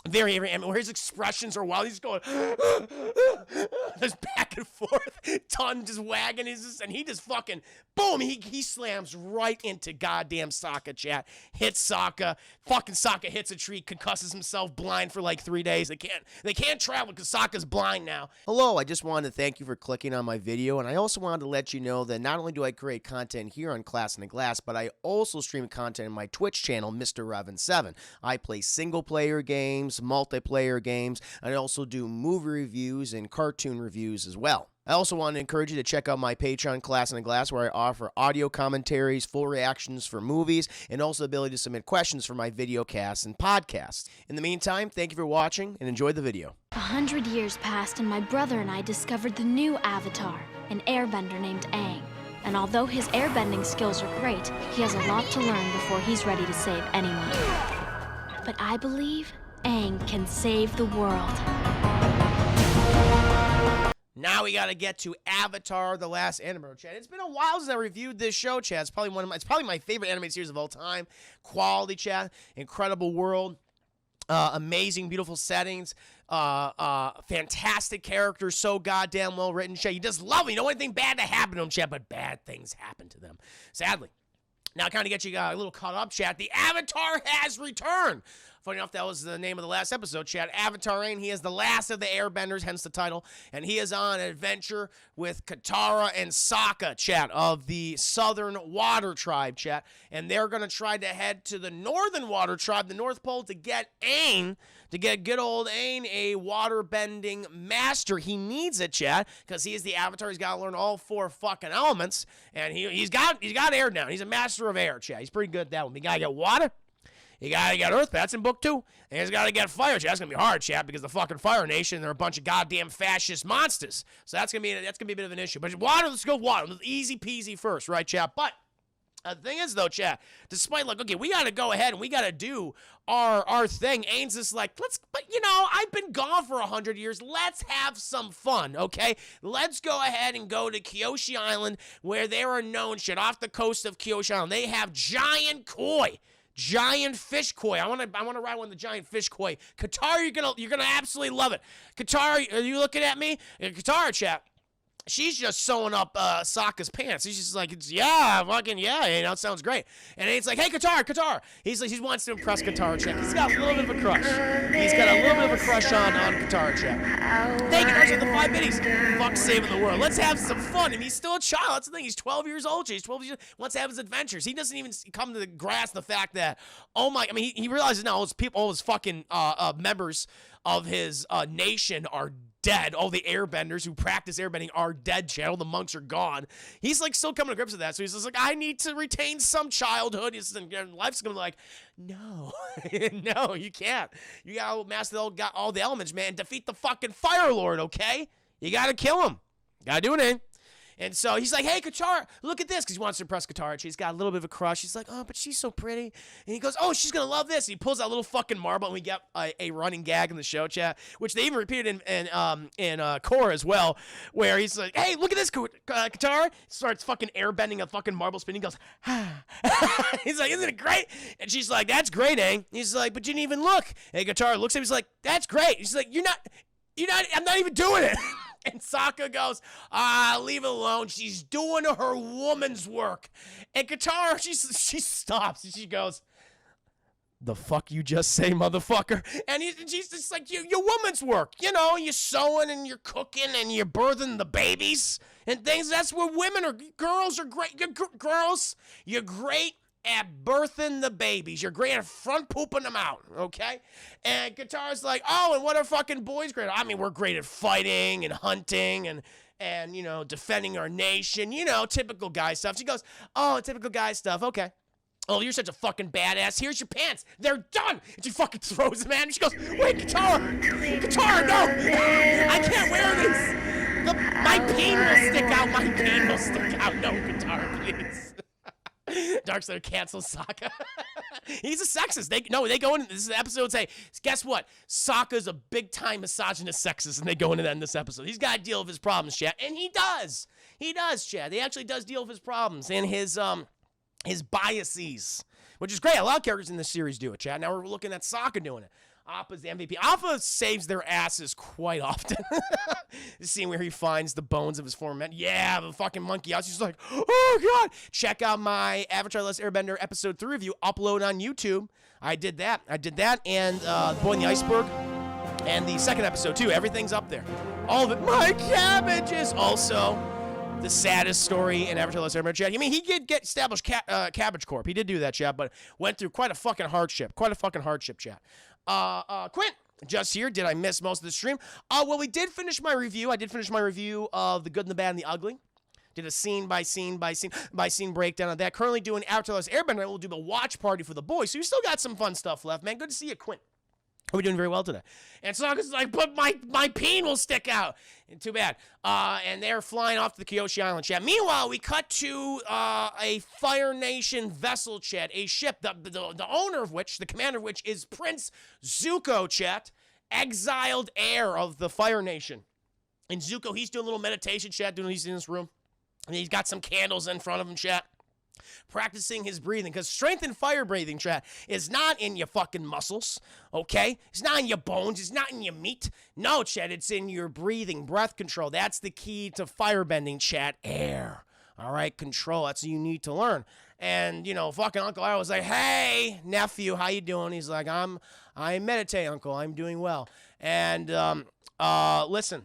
Very, I mean, where his expressions are wild. He's going, just back and forth, tongue just wagging. And he just fucking, boom, he slams right into goddamn Sokka, chat. Hits Sokka. Fucking Sokka hits a tree, concusses himself, blind for like 3 days. They can't travel because Sokka's blind now. Hello, I just wanted to thank you for clicking on my video, and I also wanted to let you know that not only do I create content here on Class in the Glass, but I also stream content in my Twitch channel, Mr. Revan7. I play single-player games, multiplayer games, and I also do movie reviews and cartoon reviews as well. I also want to encourage you to check out my Patreon, Class in the Glass, where I offer audio commentaries, full reactions for movies, and also the ability to submit questions for my video casts and podcasts. In the meantime, thank you for watching, and enjoy the video. 100 years passed, and my brother and I discovered the new Avatar, an airbender named Aang. And although his airbending skills are great, he has a lot to learn before he's ready to save anyone. But I believe Aang can save the world. Now we gotta get to Avatar: The Last Airbender, Chad. It's been a while since I reviewed this show, Chad. It's probably my favorite animated series of all time. Quality, Chad. Incredible world. Amazing, beautiful settings. Fantastic characters. So goddamn well written, Chad. You just love them. You don't want anything bad to happen to them, Chad, but bad things happen to them. Sadly. Now, kind of get you a little caught up, chat. The Avatar has returned. Funny enough, that was the name of the last episode, chat. Avatar Aang, he is the last of the Airbenders, hence the title. And he is on an adventure with Katara and Sokka, chat, of the Southern Water Tribe, chat. And they're going to try to head to the Northern Water Tribe, the North Pole, to get Aang, to get good old Aang a water-bending master. He needs it, chat, because he is the Avatar. He's got to learn all 4 fucking elements. And he's got air now. He's a master of air, chat. He's pretty good at that one. You got to get water. You gotta get Earth, that's in book 2. And he's gotta get Fire, chat. That's gonna be hard, chat, because the fucking Fire Nation, they're a bunch of goddamn fascist monsters. So that's gonna be a bit of an issue. But water, let's go water. Easy peasy first, right, chat? But the thing is, though, chat, despite, like, okay, we gotta go ahead and we gotta do our thing. Aang's just like, but you know, I've been gone for 100 years. Let's have some fun, okay? Let's go ahead and go to Kyoshi Island, where they are known, shit, off the coast of Kyoshi Island. They have giant koi. Giant fish koi. I want to ride one of the giant fish koi. Katara, you're gonna absolutely love it. Katara, are you looking at me? Katara, chat. She's just sewing up Sokka's pants. She's just like, yeah, fucking yeah, you know, it sounds great. And he's like, hey, Katara. He's like, he wants to impress Katara, chat. He's got a little bit of a crush. He's got a little bit of a crush on Katara, chat. Thank you for the 5 biddies. Fuck saving the world. Let's have some fun. And he's still a child. That's the thing. He's 12 years old. He's 12 years old. Wants to have his adventures. He doesn't even come to grasp the fact that, oh my, I mean, he realizes now all his fucking members of his nation are dead. All the airbenders who practice airbending are dead, chat. All the monks are gone. He's like still coming to grips with that. So he's just like, I need to retain some childhood. Life's gonna be like, no, no, you can't. You gotta master all the elements, man. Defeat the fucking Fire Lord, okay? You gotta kill him. Gotta do it, eh? And so he's like, hey, Katara, look at this, because he wants to impress Katara. She's got a little bit of a crush. She's like, oh, but she's so pretty. And he goes, oh, she's going to love this. And he pulls out a little fucking marble, and we get a running gag in the show, chat, which they even repeated in Korra as well, where he's like, hey, look at this, Katara. Starts fucking airbending a fucking marble spin. He goes, ah. He's like, isn't it great? And she's like, that's great, Aang. He's like, but you didn't even look. And Katara looks at him. He's like, that's great. She's like, I'm not even doing it. And Sokka goes, leave it alone. She's doing her woman's work. And Katara, she stops. And she goes, the fuck you just say, motherfucker? And she's just like, your woman's work. You know, you're sewing and you're cooking and you're birthing the babies and things. That's where women are. Girls are great. You're great at birthing the babies. You're great at front pooping them out, okay? And Katara's like, oh, and what are fucking boys great at? I mean, we're great at fighting and hunting and you know, defending our nation. You know, typical guy stuff. She goes, oh, typical guy stuff, okay. Oh, you're such a fucking badass. Here's your pants. They're done. And she fucking throws them at him. She goes, wait, Katara, no. I can't wear these. My peen will stick out. My peen will stick out. No, Katara, please. Darkslayer cancels Sokka. He's a sexist. They go into this episode and say, guess what? Sokka's a big-time misogynist sexist, and they go into that in this episode. He's got to deal with his problems, chat. And he does. He does, chat. He actually does deal with his problems and his biases, which is great. A lot of characters in this series do it, chat. Now we're looking at Sokka doing it. Appa's the MVP. Appa saves their asses quite often. The scene where he finds the bones of his former men. Yeah, the fucking monkey out. He's like, oh, God. Check out my Avatar: The Last Airbender episode 3 review. Upload on YouTube. I did that. And Boy in the Iceberg. And the second episode, too. Everything's up there. All of it. My cabbages. Also, the saddest story in Avatar: The Last Airbender, chat. I mean, he did get established Cabbage Corp. He did do that, chat, but went through quite a fucking hardship. Chat. Quint, just here. Did I miss most of the stream? Well, we did finish my review. I did finish my review of The Good and the Bad and the Ugly. Did a scene by scene breakdown of that. Currently doing Avatar: The Last Airbender. We'll do the watch party for the boys. So you still got some fun stuff left, man. Good to see you, Quint. We're doing very well today. And Sokka's like, but my peen will stick out. And too bad. And they're flying off to the Kyoshi Island, chat. Meanwhile, we cut to a Fire Nation vessel, chat. A ship, the owner of which, the commander of which, is Prince Zuko, chat. Exiled heir of the Fire Nation. And Zuko, he's doing a little meditation, chat. He's in this room. And he's got some candles in front of him, chat. Practicing his breathing, because strength in fire breathing, chat, is not in your fucking muscles, okay? It's not in your bones. It's not in your meat. No, chat, it's in your breathing, breath control. That's the key to firebending, chat. Air, all right? Control, that's what you need to learn. And, you know, fucking Uncle I was like, hey, nephew, how you doing? He's like, I meditate, Uncle. I'm doing well. And, listen.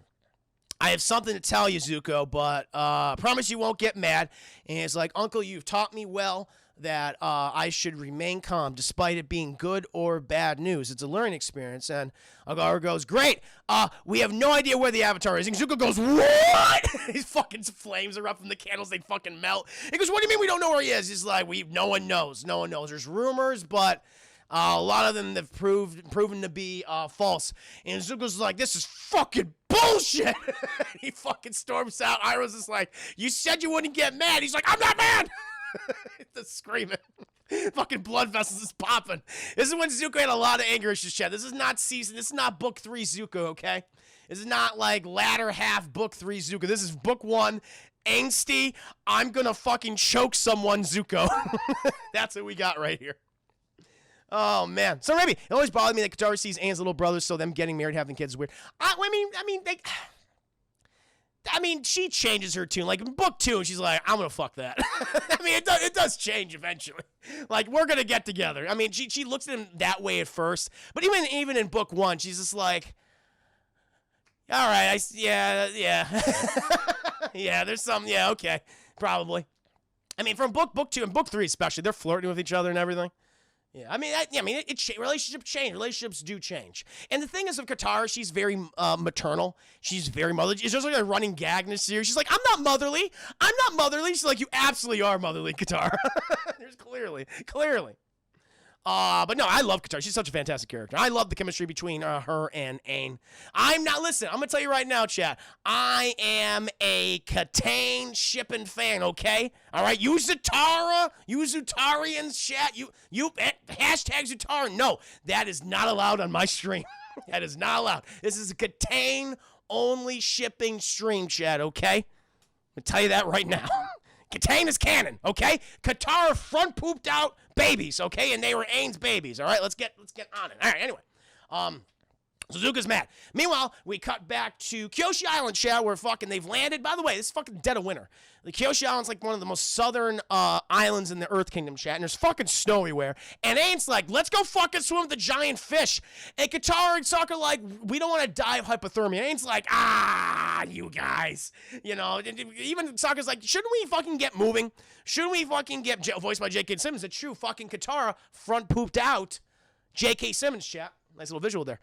I have something to tell you, Zuko, but promise you won't get mad. And it's like, Uncle, you've taught me well that I should remain calm despite it being good or bad news. It's a learning experience. And Uncle goes, great. We have no idea where the Avatar is. And Zuko goes, what? His fucking flames erupt from the candles. They fucking melt. He goes, what do you mean we don't know where he is? He's like, no one knows. No one knows. There's rumors, but a lot of them have proven to be false. And Zuko's like, this is fucking bullshit. He fucking storms out. Iroh's just like, you said you wouldn't get mad. He's like, I'm not mad. Just screaming. Fucking blood vessels is popping. This is when Zuko had a lot of anger issues, chat. This is not season. This is not book 3 Zuko, okay? This is not like latter half book 3 Zuko. This is book 1. Angsty, I'm gonna fucking choke someone, Zuko. That's what we got right here. Oh, man. So, maybe. It always bothered me that Katara sees Aang's little brothers, so them getting married, having kids is weird. I mean, she changes her tune. Like, in book 2, she's like, I'm gonna fuck that. I mean, it does change eventually. Like, we're gonna get together. I mean, she looks at him that way at first. But even in book 1, she's just like, all right, yeah. Yeah, there's some, yeah, okay. Probably. I mean, from book 2 and book 3 especially, they're flirting with each other and everything. Yeah, relationships do change. And the thing is with Katara, she's very maternal. She's very motherly. It's just like a running gag in this series. She's like, I'm not motherly. She's like, you absolutely are motherly, Katara. There's clearly. But no, I love Katara. She's such a fantastic character. I love the chemistry between her and Aang. Listen, I'm going to tell you right now, chat. I am a Katane shipping fan, okay? All right? You Zutarians, chat. You hashtag Zutara. No, that is not allowed on my stream. That is not allowed. This is a Katane only shipping stream, chat, okay? I'm going to tell you that right now. Katane is canon, okay? Katara front pooped out babies, okay? And they were Aang's babies, all right? Let's get on it. All right, anyway. Suzuka's mad. Meanwhile, we cut back to Kyoshi Island, chat, where fucking they've landed. By the way, this is fucking dead of winter. The Kyoshi Island's like one of the most southern islands in the Earth Kingdom, chat, and there's fucking snow everywhere. And Aang's like, let's go fucking swim with the giant fish. And Katara and Sokka are like, we don't want to die of hypothermia. And Aang's like, you guys. You know, even Sokka's like, shouldn't we fucking get moving? Shouldn't we fucking get, voiced by J.K. Simmons, it's true, fucking Katara front pooped out J.K. Simmons, chat. Nice little visual there.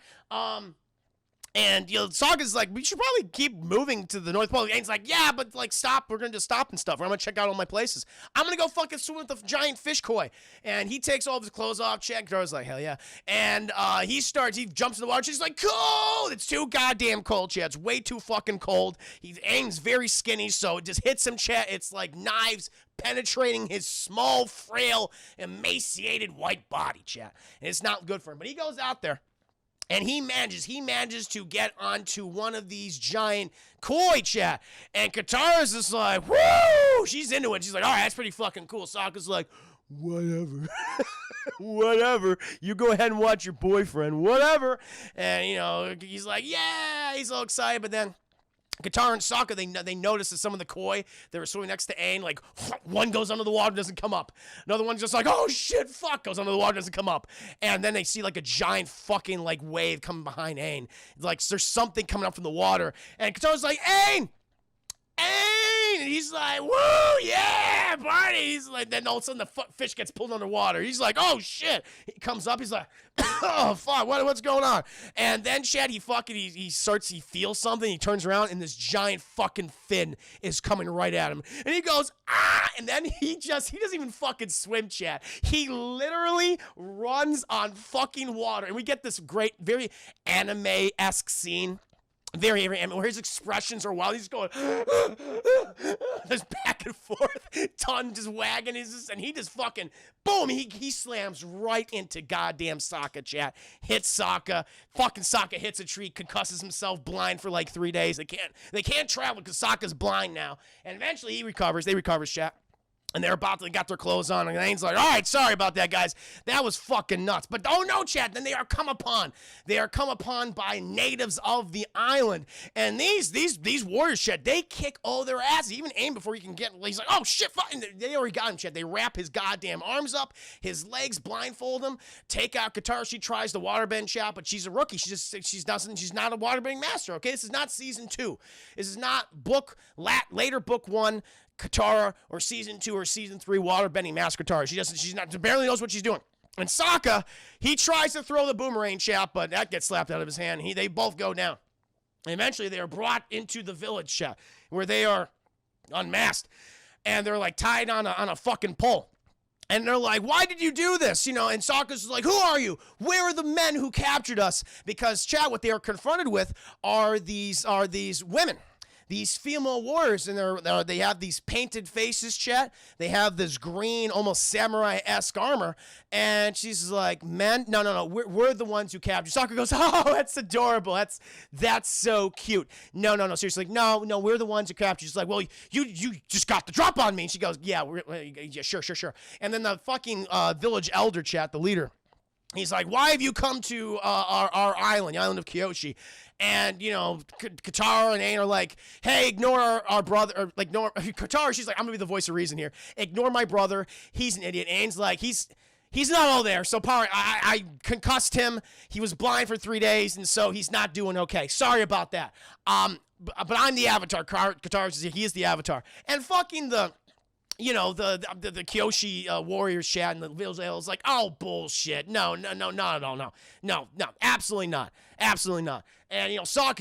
And, you know, Sokka's like, we should probably keep moving to the North Pole. Aang's like, yeah, but, like, stop. We're going to just stop and stuff. I'm going to check out all my places. I'm going to go fucking swim with the giant fish koi. And he takes all of his clothes off. Katara's like, hell yeah. And he jumps in the water. She's like, cold. It's too goddamn cold, chat. It's way too fucking cold. Aang's very skinny, so it just hits him, chat. It's like knives penetrating his small, frail, emaciated white body, chat. And it's not good for him. But he goes out there. And he manages to get onto one of these giant koi, chat. And Katara's just like, woo! She's into it. She's like, all right, that's pretty fucking cool. Sokka's like, whatever. Whatever. You go ahead and watch your boyfriend. Whatever. And, you know, he's like, yeah, he's all excited. But then Katara and Sokka, they notice that some of the koi that were swimming next to Aang, like, one goes under the water, doesn't come up. Another one's just like, oh, shit, fuck, goes under the water, doesn't come up. And then they see, like, a giant fucking, like, wave coming behind Aang. Like, there's something coming up from the water. And Katara's like, Aang! Aang! And he's like, woo, yeah, party. He's like, then all of a sudden the fish gets pulled underwater. He's like, oh, shit. He comes up, he's like, oh, fuck, what's going on? And then, Chad, he feels something, he turns around, and this giant fucking fin is coming right at him. And he goes, ah! And then he doesn't even fucking swim, Chad. He literally runs on fucking water. And we get this great, very anime-esque scene. Very, where his expressions are wild. He's going, this back and forth, tongue just wagging, and he just fucking, boom, he slams right into goddamn Sokka, chat. Hits Sokka, fucking Sokka hits a tree, concusses himself, blind for like 3 days. They can't travel because Sokka's blind now. And eventually he recovers, chat. And they're got their clothes on, and Aang's like, all right, sorry about that, guys. That was fucking nuts. But oh no, Chad, then they are come upon. They are come upon by natives of the island. And these warriors, Chad, they kick all their asses. Even Aang, before he can get, he's like, oh shit, fuck. And they already got him, Chad. They wrap his goddamn arms up, his legs, blindfold him, take out Katara. She tries to waterbend, Chad, but she's a rookie. She's not a waterbending master, okay? This is not season 2. This is not later book 1. Katara, or season 2 or season 3 waterbending master Katara. She barely knows what she's doing. And Sokka, he tries to throw the boomerang, chap, but that gets slapped out of his hand. They both go down. And eventually they are brought into the village, chap, where they are unmasked. And they're like tied on a fucking pole. And they're like, why did you do this? You know, and Sokka's like, who are you? Where are the men who captured us? Because, Chad, what they are confronted with are these women. These female warriors, and they have these painted faces, chat. They have this green, almost samurai-esque armor. And she's like, men? No. We're the ones who captured. Sokka goes, oh, that's adorable. That's so cute. No. Seriously, no, we're the ones who captured. She's like, well, you just got the drop on me. And she goes, yeah, sure. And then the fucking village elder, chat, the leader, he's like, why have you come to our island, the island of Kyoshi? And, you know, Katara and Aang are like, hey, ignore our brother, or like, ignore Katara. She's like, I'm gonna be the voice of reason here. Ignore my brother. He's an idiot. Aang's like, he's not all there. So, I concussed him. He was blind for 3 days, and so he's not doing okay. Sorry about that. But I'm the Avatar. Katara says he is the Avatar. And fucking the Kyoshi warriors, Chad, and the village is like, oh, bullshit. No, absolutely not. And, you know, Sokka,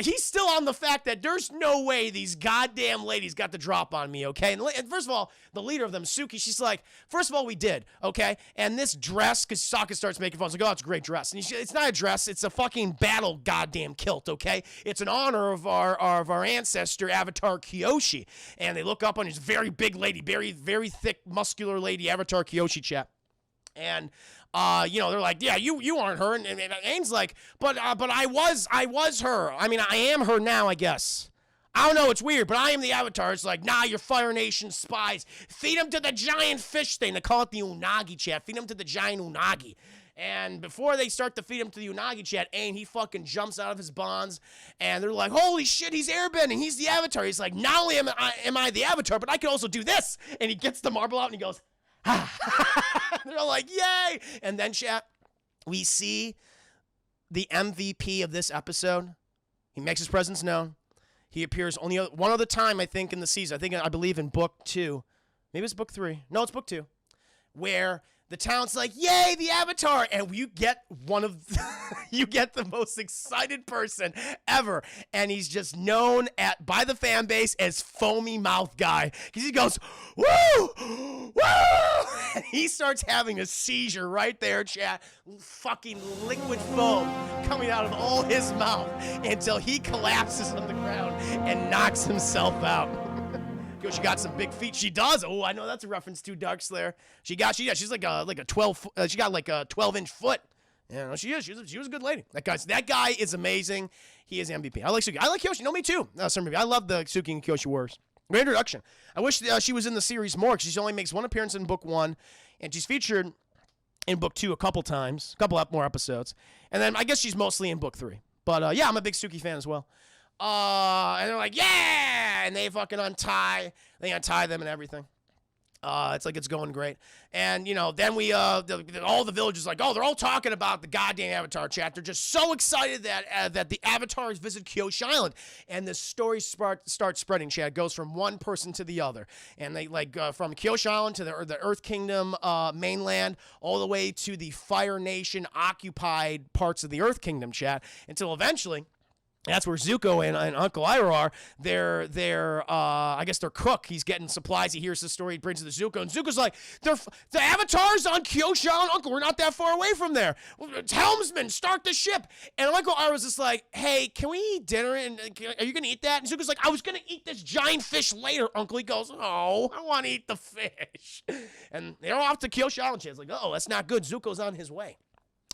he's still on the fact that there's no way these goddamn ladies got the drop on me, okay? And first of all, the leader of them, Suki, she's like, first of all, we did, okay? And this dress, because Sokka starts making fun, it's like, oh, it's a great dress. And it's not a dress, it's a fucking battle goddamn kilt, okay? It's in honor of our ancestor, Avatar Kyoshi. And they look up on this very big lady, very, very thick, muscular lady, Avatar Kyoshi, chap. And they're like, yeah, you aren't her. And Aang's like, but I was her. I mean, I am her now, I guess. I don't know, it's weird, but I am the Avatar. It's like, nah, you're Fire Nation spies. Feed them to the giant fish thing. They call it the unagi, chat. Feed them to the giant unagi. And before they start to feed him to the unagi, chat, Aang, he fucking jumps out of his bonds. And they're like, holy shit, he's airbending. He's the Avatar. He's like, not only am I the Avatar, but I can also do this. And he gets the marble out and he goes, they're like, yay! And then, chat, we see the MVP of this episode. He makes his presence known. He appears only one other time, I think, in the season. I believe in book 2. Maybe it's book 3. No, it's book 2. Where the town's like, yay, the Avatar! And you get you get the most excited person ever. And he's just known by the fan base as Foamy Mouth Guy. Because he goes, woo! Woo! And he starts having a seizure right there, chat. Fucking liquid foam coming out of all his mouth until he collapses on the ground and knocks himself out. She got some big feet. She does. Oh, I know that's a reference to Darkslayer. she's like a 12. She got like a 12-inch foot. Yeah, she is. She was a good lady. That guy is amazing. He is MVP. I like Suki. I like Kyoshi. No, me too. I love the Suki and Kyoshi Wars. Great introduction. I wish she was in the series more because she only makes one appearance in book 1, and she's featured in book 2 a couple times, a couple more episodes. And then I guess she's mostly in book 3. But yeah, I'm a big Suki fan as well. And they're like, yeah! And they fucking untie them and everything. It's like it's going great. And, you know, then we, all the villagers like, oh, they're all talking about the goddamn Avatar chat. They're just so excited that the Avatars visit Kyoshi Island. And the story starts spreading, chat. It goes from one person to the other. And they, like, from Kyoshi Island to the Earth Kingdom mainland, all the way to the Fire Nation occupied parts of the Earth Kingdom, chat, until eventually... That's where Zuko and Uncle Iroh are. They're I guess their cook. He's getting supplies. He hears the story. He brings it to Zuko. And Zuko's like, the Avatar's on Kyoshi Island, Uncle. We're not that far away from there. Helmsman, start the ship. And Uncle Iroh's just like, hey, can we eat dinner? And are you going to eat that? And Zuko's like, I was going to eat this giant fish later, Uncle. He goes, oh, I want to eat the fish. And they're off to Kyoshi Island. She's like, oh, that's not good. Zuko's on his way.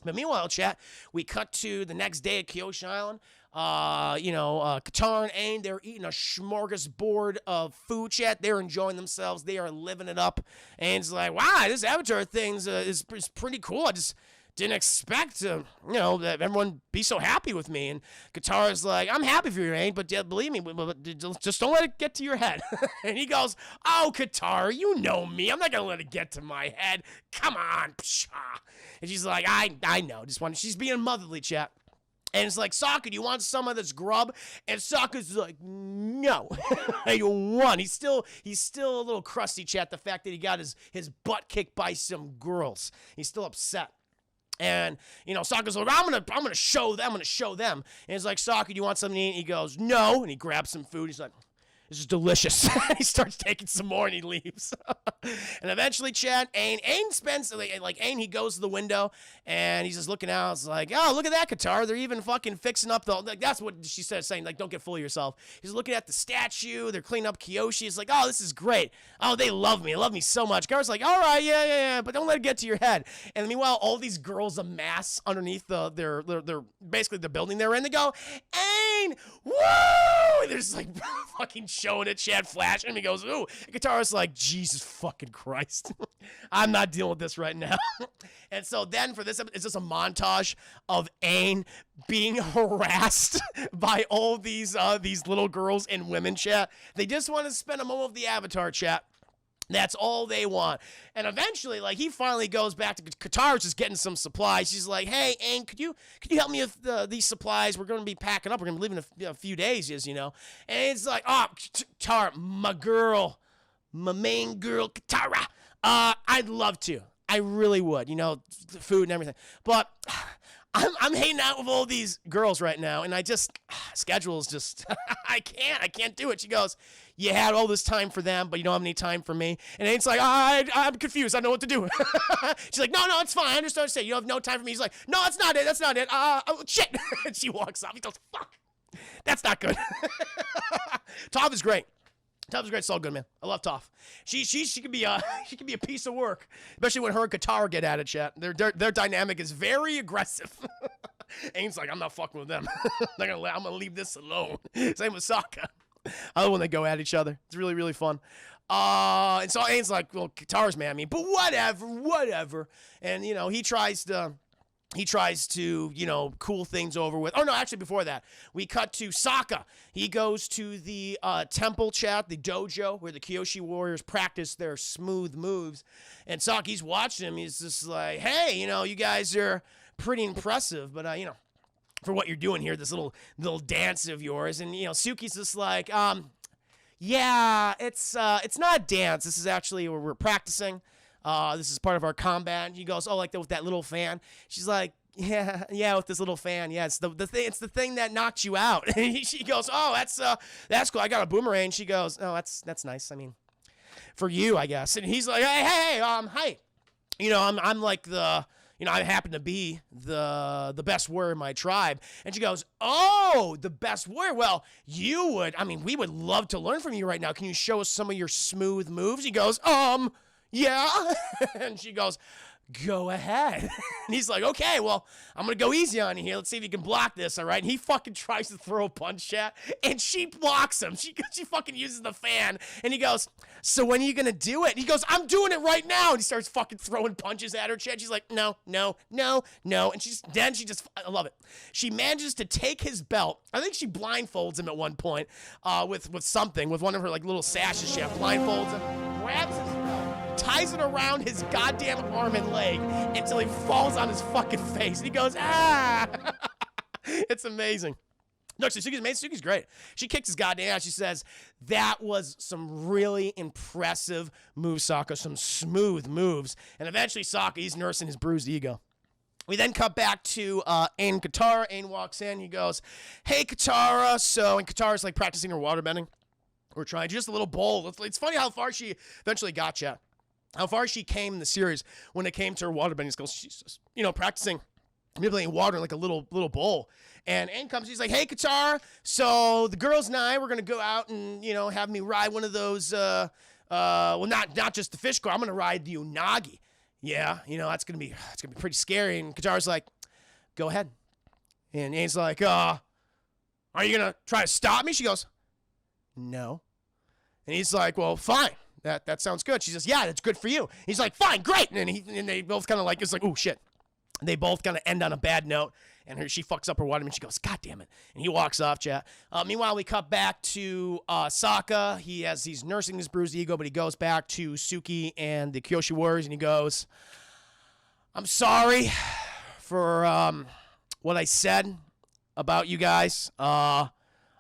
But meanwhile, chat, we cut to the next day at Kyoshi Island. Katara and Aang, they're eating a smorgasbord of food, chat. They're enjoying themselves. They are living it up. Aang's like, wow, this Avatar thing is pretty cool. I just didn't expect that everyone be so happy with me. And Katara's like, I'm happy for you, Aang, but believe me, but just don't let it get to your head. And he goes, oh, Katara, you know me. I'm not going to let it get to my head. Come on. Pshaw. And she's like, I know. She's being motherly, chat. And it's like, Sokka, do you want some of this grub? And Sokka's like, no. I don't want. He's still a little crusty, chat, the fact that he got his butt kicked by some girls. He's still upset. And, Sokka's like, I'm gonna show them. And he's like, Sokka, do you want something to eat? And he goes, no. And he grabs some food. He's like, this is delicious. He starts taking some more and he leaves. And eventually, Chad, Aang spends, Aang, he goes to the window and he's just looking out. It's like, oh, look at that, Katara. They're even fucking fixing up that's what she said, saying, like, don't get full of yourself. He's looking at the statue. They're cleaning up Kyoshi. He's like, oh, this is great. Oh, they love me. They love me so much. Katara's like, all right, yeah, but don't let it get to your head. And meanwhile, all these girls amass underneath they're basically the building they're in. They go, Aang, woo! And they're just like fucking showing it, Chad flashing him. He goes, ooh. And Katara's like, Jesus fucking Christ. I'm not dealing with this right now. And so then for this, it's just a montage of Aang being harassed by all these little girls and women, chat. They just want to spend a moment with the Avatar, chat. That's all they want. And eventually, like, he finally goes back to Katara's just getting some supplies. She's like, hey, Aang, could you help me with these supplies? We're going to be packing up. We're going to be leaving in a few days, And it's like, oh, Katara, my girl, my main girl, Katara. I'd love to. I really would, food and everything. But I'm hanging out with all these girls right now, and schedule's just, I can't do it. She goes, you had all this time for them, but you don't have any time for me. And Aang's like, I'm confused. I don't know what to do. She's like, no, it's fine. I understand. You don't have no time for me. He's like, no, that's not it. Shit. And she walks off. He goes, fuck. That's not good. Toph is great. Toph's great. It's all good, man. I love Toph. She could be a piece of work, especially when her and Katara get at it, chat. Their dynamic is very aggressive. Aang's like, I'm not fucking with them. I'm gonna leave this alone. Same with Sokka. I love when they go at each other. It's really, really fun. And so Aang's like, well, Katara's mad at me, but whatever. And he tries to, cool things over with. Oh, no, actually, before that, we cut to Sokka. He goes to the temple, chat, the dojo, where the Kyoshi warriors practice their smooth moves. And Sokka's watching him. He's just like, hey, you guys are pretty impressive, but, for what you're doing here, this little dance of yours. And, Suki's just like, yeah, it's not a dance. This is actually where we're practicing. This is part of our combat. And he goes, oh, like with that little fan. She's like, yeah, with this little fan. Yeah, it's the thing. It's the thing that knocked you out. And she goes, oh, that's cool. I got a boomerang. She goes, oh, that's nice. I mean, for you, I guess. And he's like, hey, hi. I'm like the. I happen to be the best warrior in my tribe. And she goes, oh, the best warrior. Well, we would love to learn from you right now. Can you show us some of your smooth moves? He goes, yeah. And she goes, go ahead. And he's like, okay, well, I'm going to go easy on you here. Let's see if you can block this, all right? And he fucking tries to throw a punch, chat, and she blocks him. She fucking uses the fan, and he goes, so when are you going to do it? And he goes, I'm doing it right now. And he starts fucking throwing punches at her, chat. She's like, no. And I love it. She manages to take his belt. I think she blindfolds him at one point with something, with one of her like little sashes, chat. Blindfolds him, grabs his belt, ties it around his goddamn arm and leg until he falls on his fucking face. And he goes, ah! It's amazing. No, Suki's great. She kicks his goddamn ass. She says, that was some really impressive moves, Sokka. Some smooth moves. And eventually, Sokka, he's nursing his bruised ego. We then cut back to Aang and Katara. Aang walks in. He goes, hey, Katara. And Katara's like practicing her waterbending. We're trying just a little bowl. It's funny how far she eventually got, chat. How far she came in the series when it came to her waterbending skills. She's just, practicing manipulating water in like a little bowl. And Aang comes, he's like, hey, Katara, so the girls and I, we're going to go out and, have me ride one of those, not just the fish car. I'm going to ride the Unagi. Yeah, it's going to be pretty scary. And Katara's like, go ahead. And Aang's like, are you going to try to stop me? She goes, no. And he's like, well, fine. That sounds good. She says, yeah, that's good for you. He's like, fine, great. And they both kind of like, it's like, oh, shit. And they both kind of end on a bad note. And she fucks up her waterman. She goes, God damn it. And he walks off, chat. Meanwhile, we cut back to Sokka. He's nursing his bruised ego, but he goes back to Suki and the Kyoshi Warriors, and he goes, I'm sorry for what I said about you guys. I'm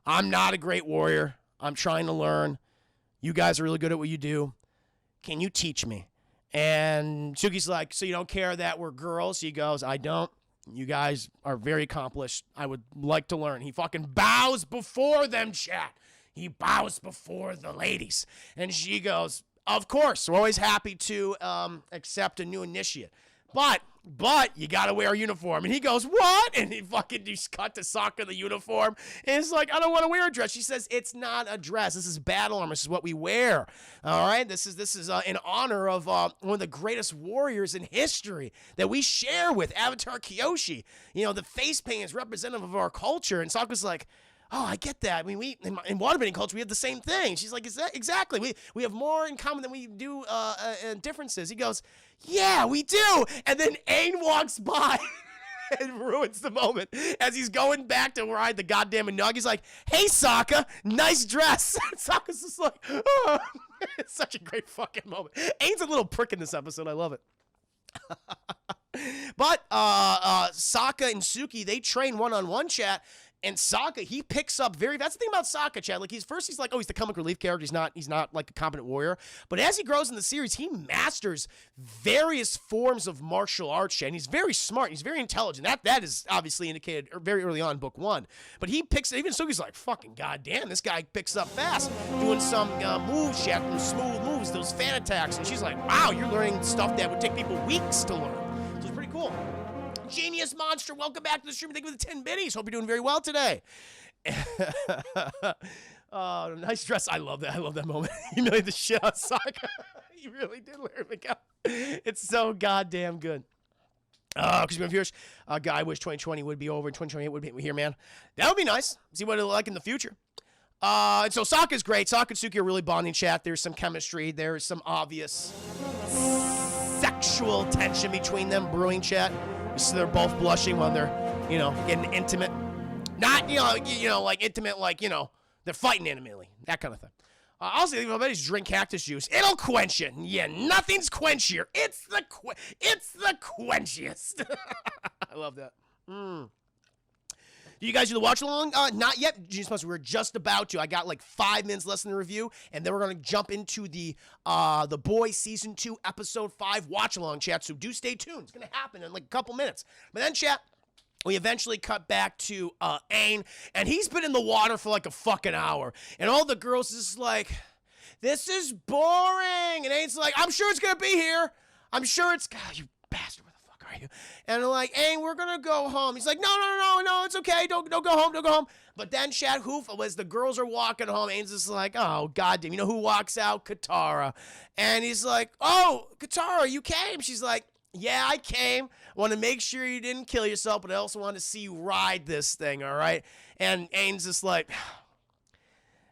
not a great warrior. I'm trying to learn. You guys are really good at what you do. Can you teach me? And Suki's like, so you don't care that we're girls? He goes, I don't. You guys are very accomplished. I would like to learn. He fucking bows before them, chat. He bows before the ladies. And she goes, of course, we're always happy to accept a new initiate. But you gotta wear a uniform. And he goes, what? And he fucking just cut to Sokka the uniform. And it's like, I don't want to wear a dress. She says, it's not a dress. This is battle armor. This is what we wear. All right? This is in honor of one of the greatest warriors in history that we share with, Avatar Kyoshi. The face paint is representative of our culture. And Sokka's like, oh, I get that. I mean, we in waterbending culture, we have the same thing. She's like, exactly. We have more in common than we do differences. He goes, yeah, we do. And then Aang walks by and ruins the moment as he's going back to ride the goddamn Unagi. He's like, hey, Sokka, nice dress. And Sokka's just like, oh. It's such a great fucking moment. Aang's a little prick in this episode. I love it. But Sokka and Suki, they train one-on-one, chat. And Sokka, he picks up that's the thing about Sokka, Chad. Like, he's like, oh, he's the comic relief character. He's not like a competent warrior. But as he grows in the series, he masters various forms of martial arts, Chad. And he's very smart. He's very intelligent. That is obviously indicated very early on in book 1. But he picks, even Suki's like, fucking goddamn, this guy picks up fast. Doing some moves, Chad, some smooth moves, those fan attacks. And she's like, wow, you're learning stuff that would take people weeks to learn. So it's pretty cool. Genius Monster, welcome back to the stream. Thank you for the 10 biddies. Hope you're doing very well today. Nice dress. I love that. I love that moment. You made the shit out of Sokka. You really did, Larry McCall. It's so goddamn good. Because you're viewers, I wish 2020 would be over and 2028 would be here, man. That would be nice. See what it'll like in the future. And so Sokka's great. Sokka and Suki are really bonding, chat. There's some chemistry. There's some obvious sexual tension between them brewing, chat. So they're both blushing when they're, getting intimate. Not, like intimate, like, they're fighting intimately. That kind of thing. Also, if anybody's drink cactus juice, it'll quench you. Yeah, nothing's quenchier. It's the quenchiest. I love that. Do you guys do the watch along? Not yet, Genius Monster. We're just about to. I got like 5 minutes less in the review, and then we're gonna jump into the Boys Season 2 Episode 5 watch along, chat. So do stay tuned. It's gonna happen in like a couple minutes. But then, chat, we eventually cut back to Aang, and he's been in the water for like a fucking hour, and all the girls is like, "This is boring," and Aang's like, "I'm sure it's gonna be here. I'm sure it's." God, you bastard. And they're like, Aang, we're gonna go home. He's like, no, it's okay. Don't go home. But then Chad Hoof, as the girls are walking home, Aang's just like, oh, goddamn. You know who walks out? Katara. And he's like, oh, Katara, you came. She's like, Yeah, I came. Want to make sure you didn't kill yourself, but I also want to see you ride this thing, all right? And Aang's just like,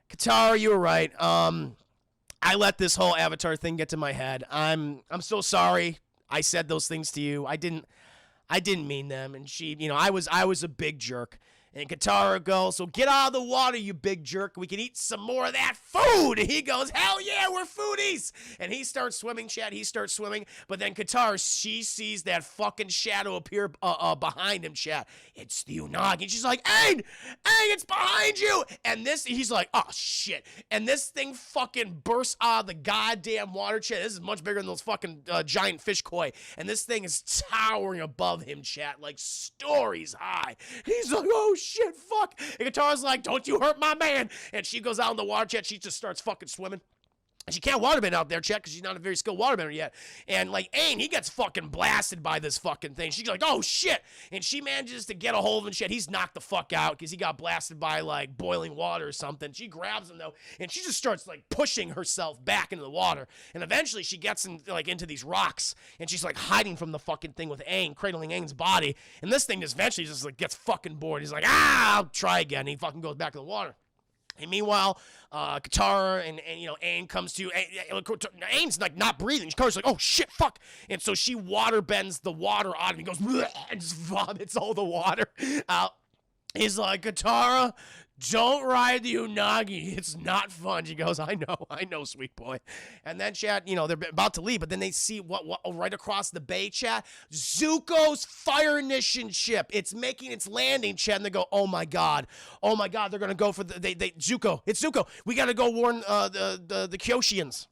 Katara, you were right. I let this whole Avatar thing get to my head. I'm so sorry. I said those things to you. I didn't mean them. And she, I was a big jerk. And Katara goes, so get out of the water, you big jerk. We can eat some more of that food. And he goes, hell yeah, we're foodies. And he starts swimming, Chad. He starts swimming. But then Katara, she sees that fucking shadow appear behind him, Chad. It's the Unagi. And she's like, Aang, it's behind you. And he's like, oh, shit. And this thing fucking bursts out of the goddamn water, Chad. This is much bigger than those fucking giant fish koi. And this thing is towering above him, Chad, like stories high. He's like, oh, shit, fuck. And Katara's like, don't you hurt my man. And she goes out in the water, Chet. She just starts fucking swimming. And she can't waterbend out there, Chet, because she's not a very skilled waterbender yet. And, like, Aang, he gets fucking blasted by this fucking thing. She's like, oh, shit. And she manages to get a hold of him, Chet. He's knocked the fuck out because he got blasted by, like, boiling water or something. She grabs him, though, and she just starts, like, pushing herself back into the water. And eventually she gets, into these rocks, and she's, like, hiding from the fucking thing with Aang, cradling Aang's body. And this thing just eventually just, like, gets fucking bored. He's like, I'll try again. And he fucking goes back in the water. And meanwhile, Katara and Aang comes to Aang's like not breathing. Katara's like, oh shit, fuck. And so she water bends the water out of him. He goes and just vomits all the water out. He's like, Katara, don't ride the Unagi. It's not fun. She goes, I know, sweet boy. And then, Chad, they're about to leave, but then they see what right across the bay, Chad, Zuko's fire ignition ship. It's making its landing, Chad, and they go, oh my god, they're gonna go for Zuko. It's Zuko. We gotta go warn the Kyoshians.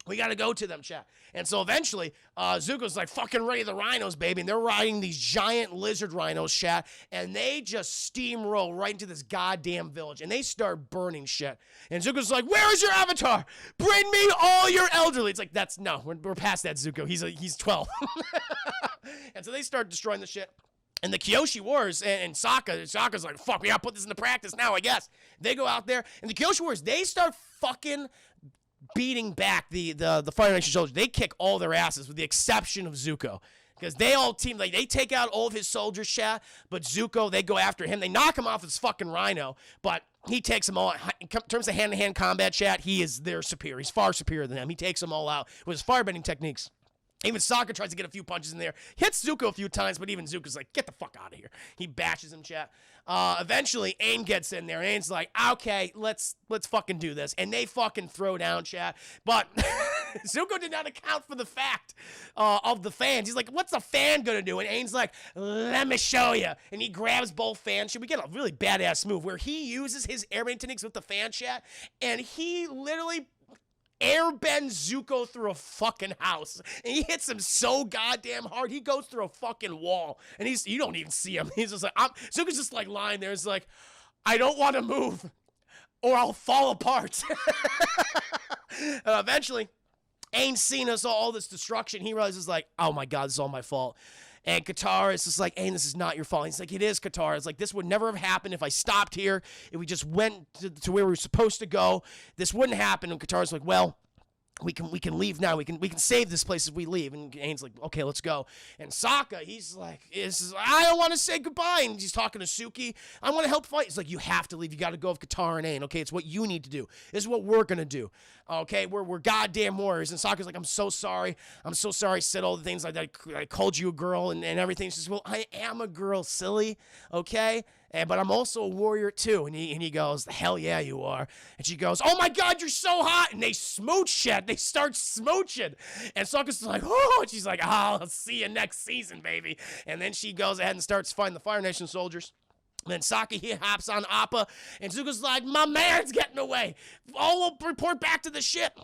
We got to go to them, chat. And so eventually, Zuko's like, fucking ready the rhinos, baby. And they're riding these giant lizard rhinos, chat. And they just steamroll right into this goddamn village. And they start burning shit. And Zuko's like, where is your avatar? Bring me all your elderly. It's like, we're past that, Zuko. He's 12. And so they start destroying the shit. And the Kyoshi Wars and Sokka's like, fuck, we gotta put this into practice now, I guess. They go out there, and the Kyoshi Wars, they start fucking beating back the Fire Nation soldiers. They kick all their asses with the exception of Zuko. Because they all team, like, they take out all of his soldiers, chat, but Zuko, they go after him. They knock him off his fucking rhino, but he takes them all. In terms of hand-to-hand combat, chat, he is their superior. He's far superior than them. He takes them all out with his firebending techniques. Even Sokka tries to get a few punches in there. Hits Zuko a few times, but even Zuko's like, get the fuck out of here. He bashes him, chat. Eventually, Aang gets in there. Aang's like, okay, let's fucking do this. And they fucking throw down, chat. But Zuko did not account for the fact of the fans. He's like, what's a fan gonna do? And Aang's like, let me show you. And he grabs both fans. We get a really badass move where he uses his airbending techniques with the fan, chat. And he literally airbend Zuko through a fucking house. And he hits him so goddamn hard, he goes through a fucking wall. And you don't even see him. He's just like, Zuko's just like lying there. He's like, I don't want to move or I'll fall apart. Eventually, Aang's seen us all this destruction. He realizes like, oh my god, this is all my fault. And Katara is just like, Aang, this is not your fault. He's like, it is, Katara. It's like, this would never have happened if I stopped here. If we just went to where we were supposed to go. This wouldn't happen. And Katara's like, well, we can leave now. We can save this place if we leave. And Aang's like, okay, let's go. And Sokka, he's like, I don't want to say goodbye. And he's talking to Suki. I want to help fight. He's like, you have to leave. You got to go with Katara and Aang. Okay, it's what you need to do. This is what we're gonna do. Okay, we're goddamn warriors. And Sokka's like, I'm so sorry. I said all the things like that. I called you a girl and everything. She says, well, I am a girl, silly. Okay. But I'm also a warrior too. And he goes, hell yeah, you are. And she goes, oh my god, you're so hot. And they smooch shit. They start smooching. And Sokka's like, oh. And she's like, oh, I'll see you next season, baby. And then she goes ahead and starts fighting the Fire Nation soldiers. And then Sokka, he hops on Appa. And Zuko's like, my man's getting away. All will report back to the ship.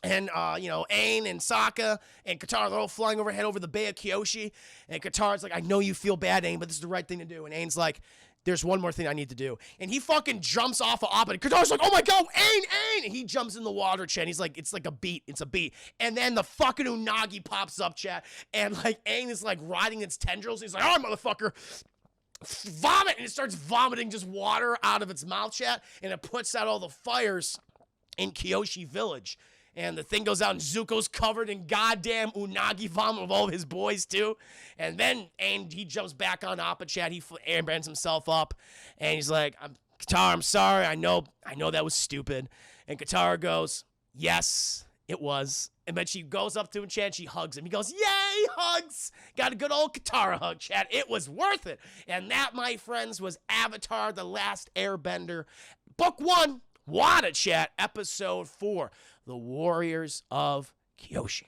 And, Aang and Sokka and Katara, they're all flying overhead over the Bay of Kyoshi. And Katara's like, I know you feel bad, Aang, but this is the right thing to do. And Aang's like, there's one more thing I need to do. And he fucking jumps off of Appa. And Katara's like, oh my god, Aang! And he jumps in the water, Chet. He's like, it's like a beat. It's a beat. And then the fucking Unagi pops up, Chet. And, like, Aang is, like, riding its tendrils. He's like, oh, motherfucker. Vomit! And it starts vomiting just water out of its mouth, Chet. And it puts out all the fires in Kyoshi Village. And the thing goes out, and Zuko's covered in goddamn unagi vomit of all of his boys, too. And then he jumps back on Appa chat. He airbends himself up, and he's like, Katara, I'm sorry. I know that was stupid. And Katara goes, yes, it was. And then she goes up to him, Chad, she hugs him. He goes, yay, hugs. Got a good old Katara hug, Chad. It was worth it. And that, my friends, was Avatar: The Last Airbender. Book 1, Wada, Chat, Episode 4, The Warriors of Kyoshi.